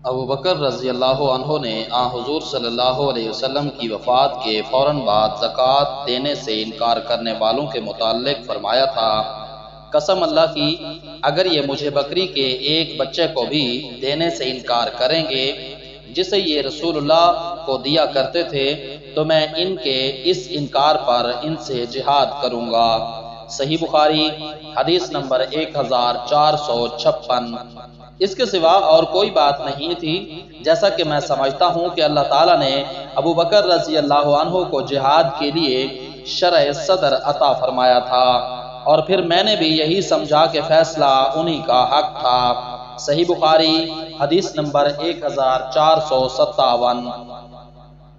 ابو بکر رضی اللہ عنہ نے حضور صلی اللہ علیہ وسلم کی وفات کے فوراً بعد زکوٰۃ دینے سے انکار کرنے والوں کے متعلق فرمایا تھا، قسم اللہ کی اگر یہ مجھے بکری کے ایک بچے کو بھی دینے سے انکار کریں گے جسے یہ رسول اللہ کو دیا کرتے تھے تو میں ان کے اس انکار پر ان سے جہاد کروں گا۔ صحیح بخاری حدیث نمبر 1456۔ اس کے سوا اور کوئی بات نہیں تھی، جیسا کہ میں سمجھتا ہوں کہ اللہ تعالیٰ نے ابو بکر رضی اللہ عنہ کو جہاد کے لیے شرع صدر عطا فرمایا تھا، اور پھر میں نے بھی یہی سمجھا کہ فیصلہ انہی کا حق تھا۔ صحیح بخاری حدیث نمبر 1457۔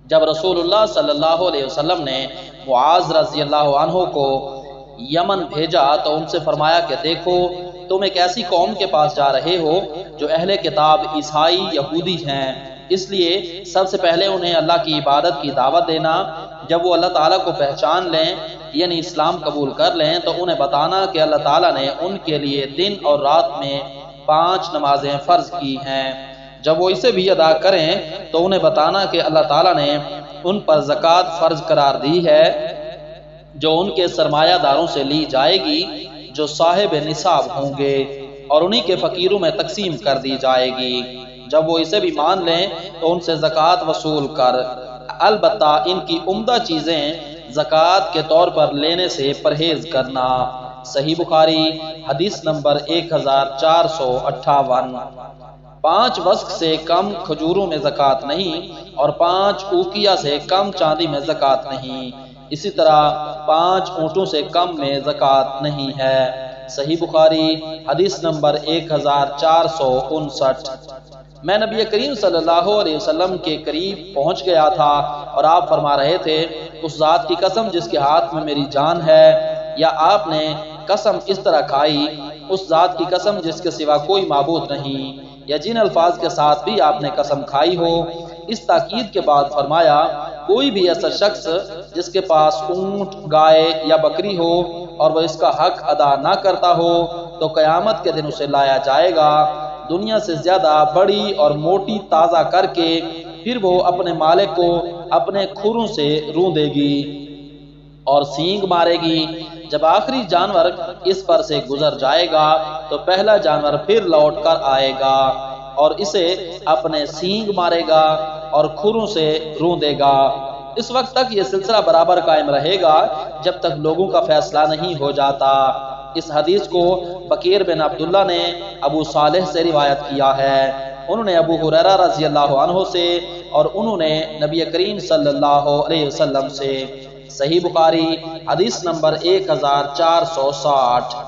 جب رسول اللہ صلی اللہ علیہ وسلم نے معاذ رضی اللہ عنہ کو یمن بھیجا تو ان سے فرمایا کہ دیکھو تم ایک ایسی قوم کے پاس جا رہے ہو جو اہل کتاب عیسائی یہودی ہیں، اس لیے سب سے پہلے انہیں اللہ کی عبادت کی دعوت دینا، جب وہ اللہ تعالیٰ کو پہچان لیں یعنی اسلام قبول کر لیں تو انہیں بتانا کہ اللہ تعالیٰ نے ان کے لیے دن اور رات میں 5 نمازیں فرض کی ہیں، جب وہ اسے بھی ادا کریں تو انہیں بتانا کہ اللہ تعالیٰ نے ان پر زکوٰۃ فرض قرار دی ہے جو ان کے سرمایہ داروں سے لی جائے گی جو صاحب نصاب ہوں گے، اور انہی کے فقیروں میں تقسیم کر دی جائے گی۔ جب وہ اسے بھی مان لیں تو ان سے زکوٰۃ وصول کر، البتہ ان کی عمدہ چیزیں زکوٰۃ کے طور پر لینے سے پرہیز کرنا۔ صحیح بخاری حدیث نمبر 1458۔ 5 وسق سے کم کھجوروں میں زکوٰۃ نہیں، اور 5 اوقیہ سے کم چاندی میں زکوٰۃ نہیں، اسی طرح 5 اونٹوں سے کم میں زکوٰۃ نہیں ہے۔ صحیح بخاری حدیث نمبر 1459۔ میں نبی کریم صلی اللہ علیہ وسلم کے قریب پہنچ گیا تھا اور آپ فرما رہے تھے اس ذات کی قسم جس کے ہاتھ میں میری جان ہے، یا آپ نے قسم اس طرح کھائی اس ذات کی قسم جس کے سوا کوئی معبود نہیں، یا جن الفاظ کے ساتھ بھی آپ نے قسم کھائی ہو۔ اس تاکید کے بعد فرمایا کوئی بھی ایسا شخص جس کے پاس اونٹ، گائے یا بکری ہو اور وہ اس کا حق ادا نہ کرتا ہو تو قیامت کے دن اسے لایا جائے گا دنیا سے زیادہ بڑی اور موٹی تازہ کر کے، پھر وہ اپنے مالک کو اپنے کھروں سے روندے گی اور سینگ مارے گی۔ جب آخری جانور اس پر سے گزر جائے گا تو پہلا جانور پھر لوٹ کر آئے گا اور اسے اپنے سینگ مارے گا اور کھروں سے روندے گا۔ اس وقت تک یہ سلسلہ برابر قائم رہے گا جب تک لوگوں کا فیصلہ نہیں ہو جاتا۔ اس حدیث کو بکیر بن عبداللہ نے ابو صالح سے روایت کیا ہے، انہوں نے ابو ہریرہ رضی اللہ عنہ سے، اور انہوں نے نبی کریم صلی اللہ علیہ وسلم سے۔ صحیح بخاری حدیث نمبر 1460۔